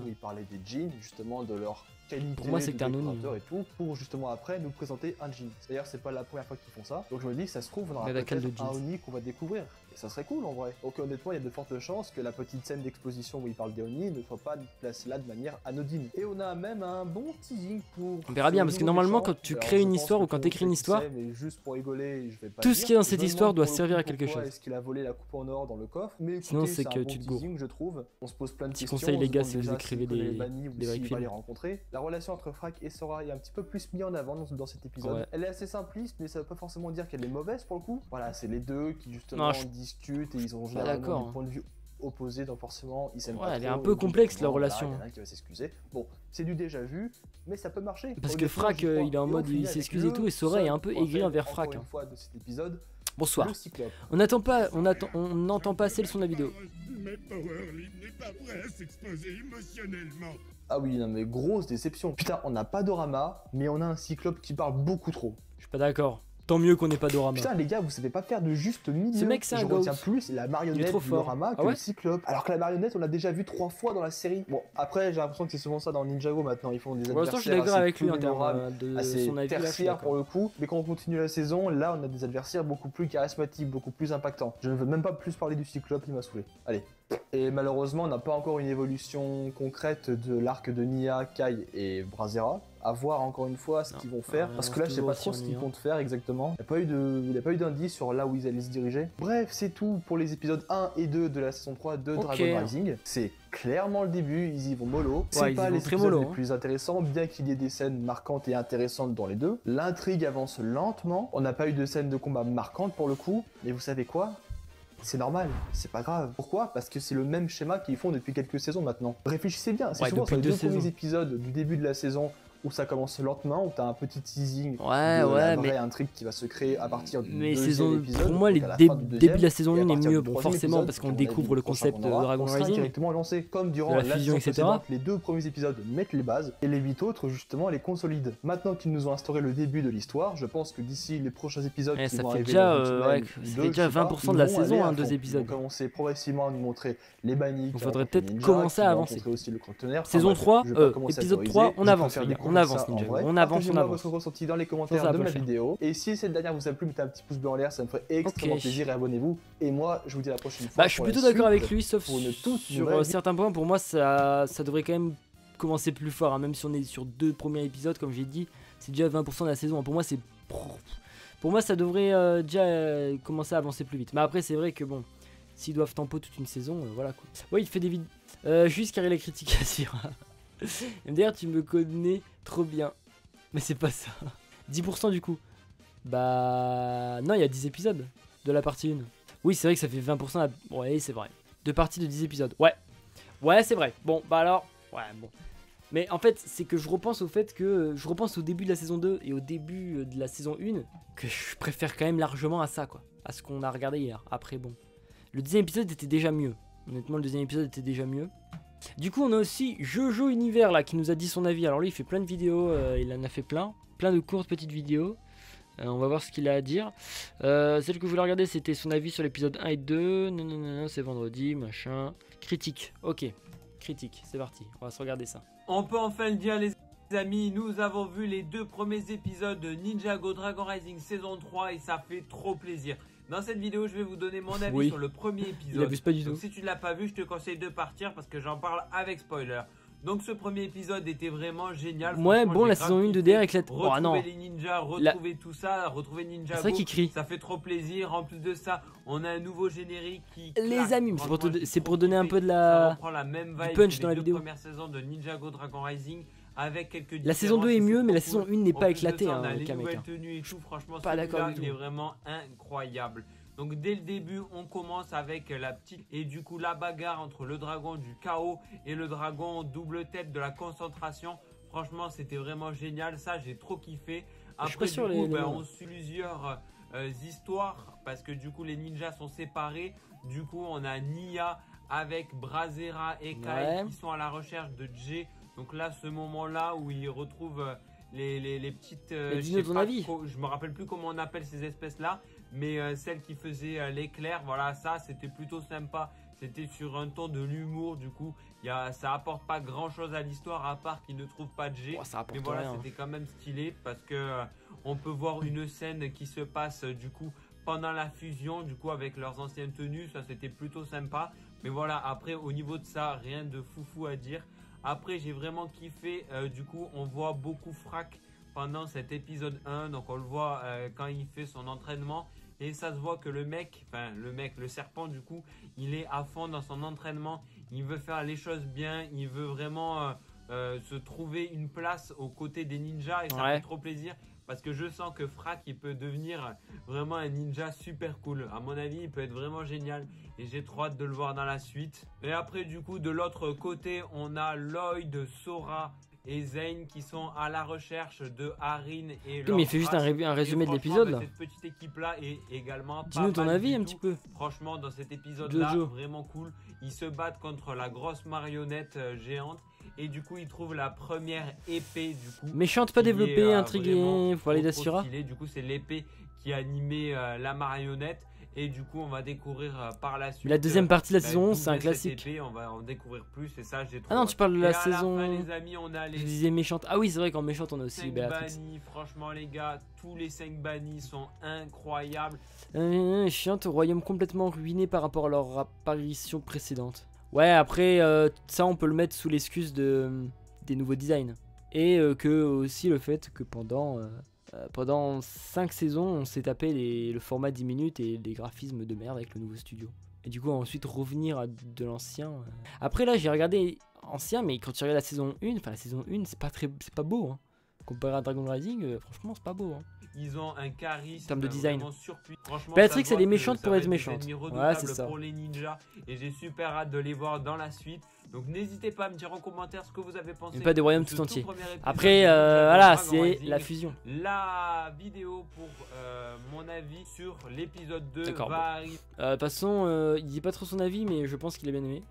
il parlait des djinns, justement de leur qualité, pour moi c'est que t'es un Oni et tout, pour justement après nous présenter un djinn. D'ailleurs, c'est pas la première fois qu'ils font ça. Donc je me dis que ça se trouve, on aura peut-être un Oni qu'on va découvrir. Et ça serait cool en vrai. Donc honnêtement, il y a de fortes chances que la petite scène d'exposition où il parle des Oni ne soit pas placée là de manière anodine. Et on a même un bon teasing pour... On verra bien, parce que normalement quand tu crées une histoire ou quand tu écris une histoire, mais juste pour rigoler, je vais pas tout ce qui est dans cette histoire doit servir à quelque chose. Est-ce qu'il a volé la coupe en or dans le coffre? Mais écoutez, sinon c'est que tu te gourres. Je trouve. On se pose plein de questions. Conseil les gars, si vous écrivez des vrais films. Les rencontrer. La relation entre Frack et Sora est un petit peu plus mise en avant dans cet épisode. Ouais. Elle est assez simpliste, mais ça veut pas forcément dire qu'elle est mauvaise pour le coup. Voilà, c'est les deux qui justement discutent et ils ont généralement des points de vue opposés, donc forcément ils s'aiment pas trop. Elle est un peu complexe la relation. Il y en a un qui va s'excuser. Bon, c'est du déjà vu, mais ça peut marcher. Parce que Frack il est en mode il s'excuse et tout, et Sora est un peu aigri envers Frack. De cet épisode, bonsoir. On n'entend pas assez le son de la vidéo. Mais Powerlip n'est pas prêt à s'exposer émotionnellement. Ah oui, non mais grosse déception. Putain, on n'a pas Dorama, mais on a un Cyclope qui parle beaucoup trop. Je suis pas d'accord. Tant mieux qu'on n'ait pas Dorama. Putain les gars, vous savez pas faire de juste milieu. Ce mec c'est un Je retiens plus la marionnette de Dorama que le Cyclope. Alors que la marionnette, on l'a déjà vu 3 fois dans la série. Bon, après j'ai l'impression que c'est souvent ça dans Ninjago maintenant. Ils font des adversaires je suis d'accord avec lui en termes de son avis, tertiaire pour le coup. Mais quand on continue la saison, là on a des adversaires beaucoup plus charismatiques, beaucoup plus impactants. Je ne veux même pas plus parler du Cyclope, il m'a saoulé. Allez. Et malheureusement, on n'a pas encore une évolution concrète de l'arc de Nia, Kai et Brazera. À voir encore une fois ce qu'ils vont faire. Parce que là, je sais pas trop ce qu'ils comptent faire exactement. Il n'y a pas eu d'indice sur là où ils allaient se diriger. Bref, c'est tout pour les épisodes 1 et 2 de la saison 3 de Dragon Rising. C'est clairement le début, ils y vont mollo. C'est pas les épisodes les plus intéressants, bien qu'il y ait des scènes marquantes et intéressantes dans les deux. L'intrigue avance lentement. On n'a pas eu de scène de combat marquante pour le coup. Mais vous savez quoi ? C'est normal, c'est pas grave. Pourquoi? Parce que c'est le même schéma qu'ils font depuis quelques saisons maintenant. Réfléchissez bien, c'est souvent sur les 2 premiers épisodes du début de la saison où ça commence lentement, où t'as un petit teasing de la vraie intrigue qui va se créer à partir du deuxième épisode. Pour moi, les débuts de la saison 1 est mieux, bon, forcément, parce qu'on découvre le concept de Dragon Rising, directement lancé, comme durant la fusion, etc. Les 2 premiers épisodes mettent les bases, et les 8 autres, justement, les consolident. Maintenant qu'ils nous ont instauré le début de l'histoire, je pense que d'ici les prochains épisodes qui vont arriver, ça fait déjà 20% de la saison, 2 épisodes. Ils vont commencer progressivement à nous montrer les banniques. Il faudrait peut-être commencer à avancer. Saison 3, épisode 3, on avance, les gars. On avance, on avance. Votre ressenti dans les commentaires de ma vidéo. Et si cette dernière vous a plu, mettez un petit pouce bleu en l'air, ça me ferait extrêmement plaisir et abonnez-vous. Et moi, je vous dis à la prochaine fois. Je suis plutôt d'accord avec lui, sauf sur certains points. Pour moi, ça devrait quand même commencer plus fort. Même si on est sur 2 premiers épisodes, comme j'ai dit, c'est déjà 20% de la saison. Pour moi, ça devrait déjà commencer à avancer plus vite. Mais après, c'est vrai que bon, s'ils doivent tempo toute une saison, voilà quoi. Ouais, il fait des vidéos. Juste car il a critiqué Asira. MDR, tu me connais trop bien. Mais c'est pas ça. 10% du coup. Bah... Non, il y a 10 épisodes de la partie 1. Oui, c'est vrai que ça fait 20%. Ouais, c'est vrai. 2 parties de 10 épisodes. Ouais, c'est vrai. Bon, bah alors... Ouais, bon. Mais en fait, c'est que je repense au fait que... Je repense au début de la saison 2 et au début de la saison 1 que je préfère quand même largement à ça, quoi. À ce qu'on a regardé hier. Après, bon. Le deuxième épisode était déjà mieux. Honnêtement, le deuxième épisode était déjà mieux. Du coup on a aussi Jojo Univers là qui nous a dit son avis. Alors lui il fait plein de vidéos, il en a fait plein de courtes petites vidéos. On va voir ce qu'il a à dire. Celle que je voulais regarder c'était son avis sur l'épisode 1 et 2. Non, c'est vendredi, machin. Critique, ok. Critique, c'est parti, on va se regarder ça. On peut enfin le dire les amis, nous avons vu les 2 premiers épisodes de Ninjago Dragon Rising saison 3 et ça fait trop plaisir. Dans cette vidéo, je vais vous donner mon avis sur le premier épisode. Il abuse pas du tout. Donc, si tu ne l'as pas vu, je te conseille de partir parce que j'en parle avec spoiler. Donc ce premier épisode était vraiment génial. Ouais, bon, la saison 1 de DR éclate. Oh non. Retrouver les ninjas, retrouver tout ça, retrouver Ninjago. C'est ça qui crie. Ça fait trop plaisir. En plus de ça, on a un nouveau générique qui... Les amis, c'est pour donner un peu de la même vibe du punch dans la vidéo. Première saison de Ninjago Dragon Rising. Avec quelques la saison 2 est mieux, mais la saison 1 n'est pas éclatée. On a les nouvelles tenues et tout. Franchement, pas d'accord. Il est vraiment incroyable. Donc dès le début, on commence avec la petite et du coup la bagarre entre le dragon du chaos et le dragon double tête de la concentration. Franchement, c'était vraiment génial. Ça, j'ai trop kiffé. Après, du coup, on suit histoires parce que du coup les ninjas sont séparés. Du coup on a Nia avec Brazera et Kai qui sont à la recherche de Jay. Donc là ce moment là où ils retrouvent les petites je me rappelle plus comment on appelle ces espèces là, mais celles qui faisaient l'éclair, voilà, ça c'était plutôt sympa. C'était sur un ton de l'humour, du coup ça apporte pas grand chose à l'histoire à part qu'ils ne trouvent pas de G. Mais voilà, c'était quand même stylé parce que on peut voir une scène qui se passe du coup pendant la fusion, du coup avec leurs anciennes tenues, ça c'était plutôt sympa. Mais voilà, après au niveau de ça, rien de foufou à dire. Après j'ai vraiment kiffé, du coup on voit beaucoup Frack pendant cet épisode 1, donc on le voit quand il fait son entraînement. Et ça se voit que le serpent du coup, il est à fond dans son entraînement. Il veut faire les choses bien, il veut vraiment se trouver une place aux côtés des ninjas. Et ça fait trop plaisir parce que je sens que Frack, il peut devenir vraiment un ninja super cool. À mon avis, il peut être vraiment génial. Et j'ai trop hâte de le voir dans la suite. Et après du coup, de l'autre côté, on a Lloyd, Sora et Zane qui sont à la recherche de Arin et Lord. Mais il fait juste un résumé de l'épisode là. Cette petite équipe là est également dis-nous ton avis un petit peu. Franchement dans cet épisode là, vraiment cool. Ils se battent contre la grosse marionnette géante. Et du coup ils trouvent la première épée du coup. Méchante, pas développée, intriguée, faut aller d'Asura. Du coup c'est l'épée qui animait la marionnette. Et du coup on va découvrir par la suite. La deuxième partie de la saison 11 c'est un classique. Épée, on va en découvrir plus et ça j'ai trop. Ah non tu parles de la saison. À la fin, les amis, on a les. Je disais méchante. Ah oui c'est vrai qu'en méchante on a aussi Béatrix. Bannis, franchement les gars, tous les 5 bannis sont incroyables. Chiante, royaume complètement ruiné par rapport à leur apparition précédente. Ouais après ça on peut le mettre sous l'excuse des nouveaux designs. Et que aussi le fait que pendant 5 saisons, on s'est tapé le format 10 minutes et les graphismes de merde avec le nouveau studio. Et du coup, ensuite revenir à de l'ancien. Après, là, j'ai regardé ancien, mais quand tu regardes la saison 1, c'est pas beau. Hein. Comparé à Dragon Rising, franchement, c'est pas beau. Hein. Ils ont un charisme en termes de design. Béatrix, elle est méchante pour être méchante. Ouais, c'est ça. Pour les ninjas, et j'ai super hâte de les voir dans la suite. Donc n'hésitez pas à me dire en commentaire ce que vous avez pensé. Pas des royaumes tout entiers. Après, voilà, c'est la fusion. La vidéo pour mon avis sur l'épisode 2 va arriver. De toute façon, il dit pas trop son avis, mais je pense qu'il a bien aimé.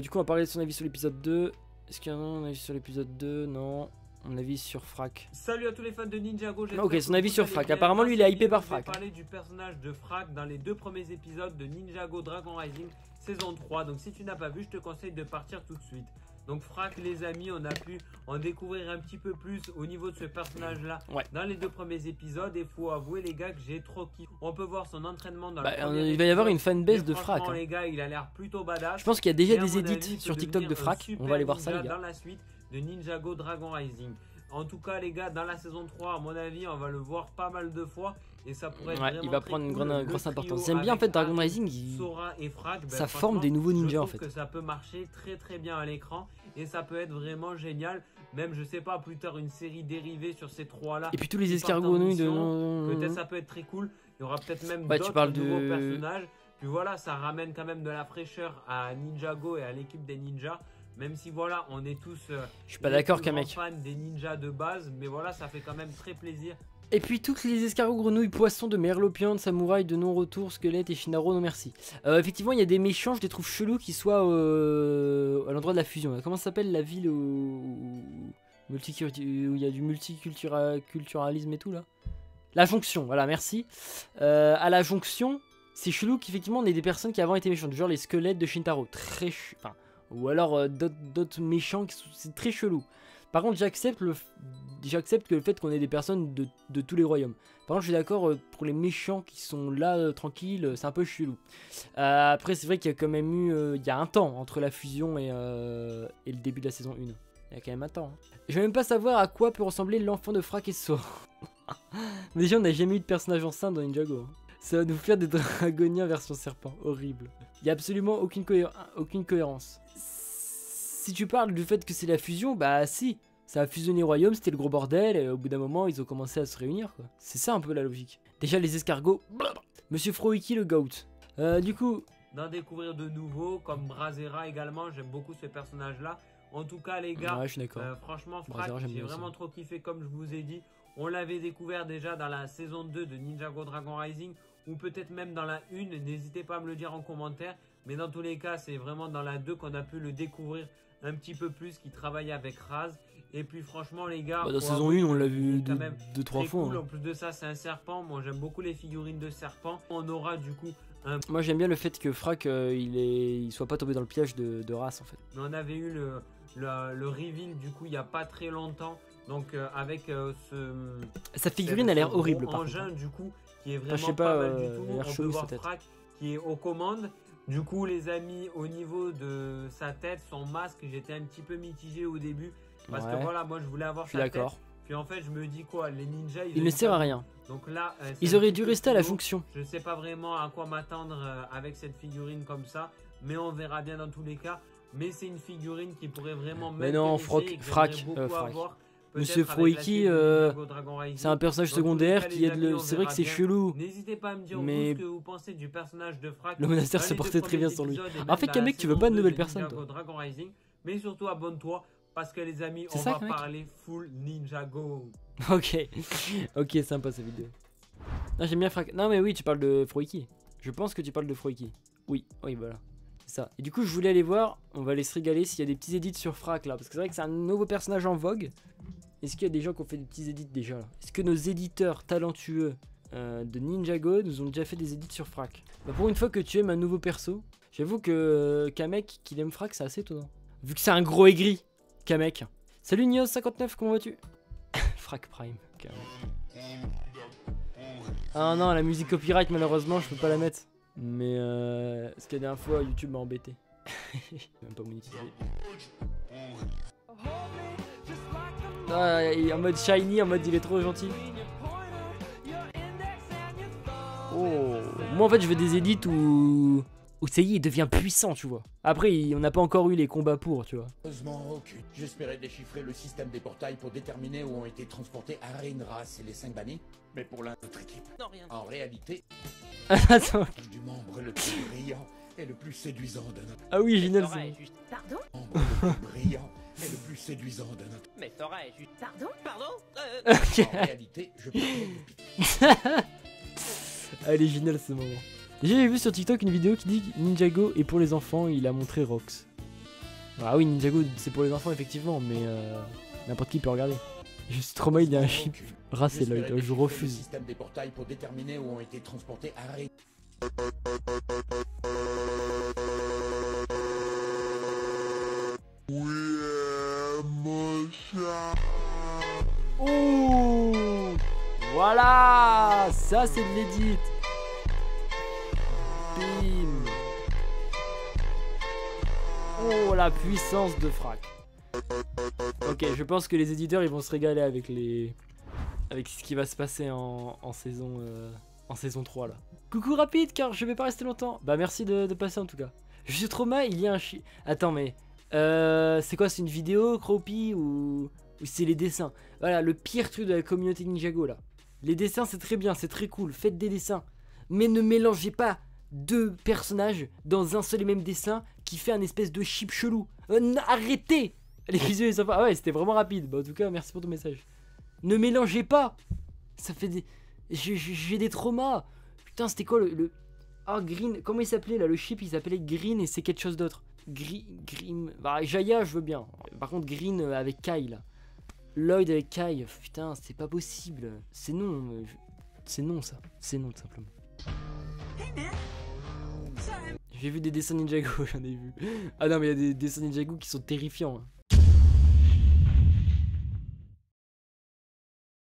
Du coup, on va parler de son avis sur l'épisode 2. Est-ce qu'il y a un avis sur l'épisode 2? Non. Mon avis sur Frack. Salut à tous les fans de Ninjago. Ok, son avis sur Frack. Apparemment, lui, il est hypé par Frack. Je vais parler du personnage de Frack dans les 2 premiers épisodes de Ninjago Dragon Rising saison 3. Donc, si tu n'as pas vu, je te conseille de partir tout de suite. Donc, Frack, les amis, on a pu en découvrir un petit peu plus au niveau de ce personnage-là dans les 2 premiers épisodes. Et faut avouer, les gars, que j'ai trop kiffé. On peut voir son entraînement dans il va y avoir une fanbase de Frack. Hein. Les gars, il a l'air plutôt badass. Je pense qu'il y a déjà des edits sur TikTok de Frack. On va aller voir ça, les gars. Dans la suite de Ninjago Dragon Rising. En tout cas les gars, dans la saison 3 à mon avis on va le voir pas mal de fois. Et ça pourrait être vraiment il va prendre une grosse importance. J'aime bien en fait Dragon Rising, Sora et Frack, ça forme des nouveaux ninjas en fait. Je trouve que ça peut marcher très bien à l'écran. Et ça peut être vraiment génial. Même je sais pas, plus tard une série dérivée sur ces 3 là. Et puis tous les escargots peut-être ça peut être très cool. Il y aura peut-être même d'autres nouveaux personnages. Puis voilà, ça ramène quand même de la fraîcheur à Ninjago et à l'équipe des ninjas. Même si voilà, on est tous je suis pas d'accord qu'un mec fan des ninjas de base, mais voilà, ça fait quand même très plaisir. Et puis toutes les escargots, grenouilles, poissons de Merlopion, de Samouraï, de non-retour, squelette et Shinaro, non merci. Effectivement, il y a des méchants, je les trouve chelous qui soient à l'endroit de la fusion. Comment ça s'appelle la ville où il y a du multiculturalisme et tout là? La Jonction, voilà, merci. À la Jonction, c'est chelou qu'effectivement on ait des personnes qui avant étaient méchantes, genre les squelettes de Shintaro, ou alors d'autres méchants, c'est très chelou. Par contre, j'accepte que le fait qu'on ait des personnes de tous les royaumes. Par contre, je suis d'accord pour les méchants qui sont là, tranquilles, c'est un peu chelou. Après, c'est vrai qu'il y a quand même eu il y a un temps entre la fusion et le début de la saison 1. Il y a quand même un temps. Hein. Je vais même pas savoir à quoi peut ressembler l'enfant de Frack et Sora. Déjà, on n'a jamais eu de personnage enceinte dans Ninjago. Hein. Ça va nous faire des dragoniens version serpent. Horrible. Il n'y a absolument aucune cohérence. Si tu parles du fait que c'est la fusion, bah si. Ça a fusionné royaume, c'était le gros bordel, et au bout d'un moment, ils ont commencé à se réunir, quoi. C'est ça un peu la logique. Déjà, les escargots. Blablabla. Monsieur Froiki, le goat. Du coup... D'en découvrir de nouveaux, comme Brazera également. J'aime beaucoup ce personnage-là. En tout cas, les gars, ouais, je suis d'accord. Franchement, Frack, j'ai vraiment trop kiffé, comme je vous ai dit. On l'avait découvert déjà dans la saison 2 de Ninjago Dragon Rising ou peut-être même dans la 1. N'hésitez pas à me le dire en commentaire. Mais dans tous les cas, c'est vraiment dans la 2 qu'on a pu le découvrir un petit peu plus, qui travaillait avec Raz. Et puis franchement les gars, dans saison 1 on l'a vu quand même 2-3 fois. Cool. En plus de ça, c'est un serpent. Moi j'aime beaucoup les figurines de serpent. On aura du coup un... Moi j'aime bien le fait que Frac il soit pas tombé dans le piège de race en fait. Mais on avait eu le reveal du coup il y a pas très longtemps. Donc avec sa figurine a l'air horrible par engin contre. Du coup qui est vraiment je sais pas, mal du tout. On peut chelou, voir Frac qui est aux commandes. Du coup les amis, au niveau de sa tête, son masque, j'étais un petit peu mitigé au début. Parce que voilà, moi je voulais avoir sa tête. Puis en fait je me dis quoi, les ninjas il ne sert à rien. Donc là ils auraient dû rester à la fonction. Je sais pas vraiment à quoi m'attendre avec cette figurine comme ça, mais on verra bien dans tous les cas. Mais c'est une figurine qui pourrait vraiment mais non, Frac. Monsieur Froiki, c'est un personnage secondaire qui aide le... C'est vrai que c'est chelou. N'hésitez pas à me dire ce que vous pensez du personnage de Frac. Le monastère se portait très bien sur lui. En fait, Kamek, tu veux pas de nouvelles personnes toi. Dragon Rising, mais surtout abonne-toi. Parce que les amis, on va parler full Ninjago. Ok, ok, sympa cette vidéo. Non, j'aime bien Frac. Non, mais oui, tu parles de Froiki. Je pense que tu parles de Froiki. Oui, voilà. C'est ça. Et du coup, je voulais aller voir. On va aller se régaler s'il y a des petits edits sur Frac là. Parce que c'est vrai que c'est un nouveau personnage en vogue. Est-ce qu'il y a des gens qui ont fait des petits edits déjà là? Est-ce que nos éditeurs talentueux de Ninjago nous ont déjà fait des edits sur Frac? Bah, pour une fois que tu aimes un nouveau perso, j'avoue que Kamek qu'il aime Frac, c'est assez étonnant. Vu que c'est un gros aigri. Kamek. Salut Nios59, comment vas-tu? Frac Prime. Kamek. Ah non, la musique copyright malheureusement je peux pas la mettre. Mais parce que la dernière fois YouTube m'a embêté. Même pas monétisé. Ah, en mode shiny, en mode il est trop gentil. Oh, moi en fait je veux des edits où ça y est, il devient puissant, tu vois. Après, on n'a pas encore eu les combats pour, tu vois. Heureusement, aucune. J'espérais déchiffrer le système des portails pour déterminer où ont été transportés Arinras et les 5 bannis. Mais pour l'autre équipe, non, rien. En réalité, attends. Du membre le plus brillant et le plus séduisant de notre... Ah oui, génial. Pardon? Membre le plus brillant et le plus séduisant de notre... Mais Thora est juste... Pardon? En réalité, je peux... Elle est géniale ce moment. J'ai vu sur TikTok une vidéo qui dit que Ninjago est pour les enfants, il a montré Rox. Ah oui, Ninjago c'est pour les enfants effectivement, mais n'importe qui peut regarder. Je suis trop mal, il y a un chip. Race et Lloyd, je refuse. Le système des portails pour déterminer où ont été transportés Arin. Oh, voilà, ça c'est de l'édit. Bim. Oh la puissance de Frac. Ok, je pense que les éditeurs ils vont se régaler avec ce qui va se passer en saison 3 là. Coucou rapide car je vais pas rester longtemps. Bah merci de passer en tout cas. Je suis trop mal, il y a un chi... Attends mais... c'est quoi, c'est une vidéo Croppy ou c'est les dessins? Voilà, le pire truc de la communauté Ninjago là. Les dessins c'est très bien, c'est très cool, faites des dessins. Mais ne mélangez pas deux personnages dans un seul et même dessin qui fait un espèce de chip chelou. Arrêtez les visuels sont pas... Ah ouais, c'était vraiment rapide. Bah en tout cas, merci pour ton message. Ne mélangez pas. Ça fait des... J'ai des traumas. Putain, c'était quoi le... Ah, Green... Comment il s'appelait là? Le chip, il s'appelait Green et c'est quelque chose d'autre. Green... Bah, Jaya, je veux bien. Par contre, Green avec Kai là. Lloyd avec Kai. Putain, c'est pas possible. C'est non. C'est non ça. C'est non tout simplement. J'ai vu des dessins Ninjago, j'en ai vu. Ah non mais il y a des dessins Ninjago qui sont terrifiants. Hein.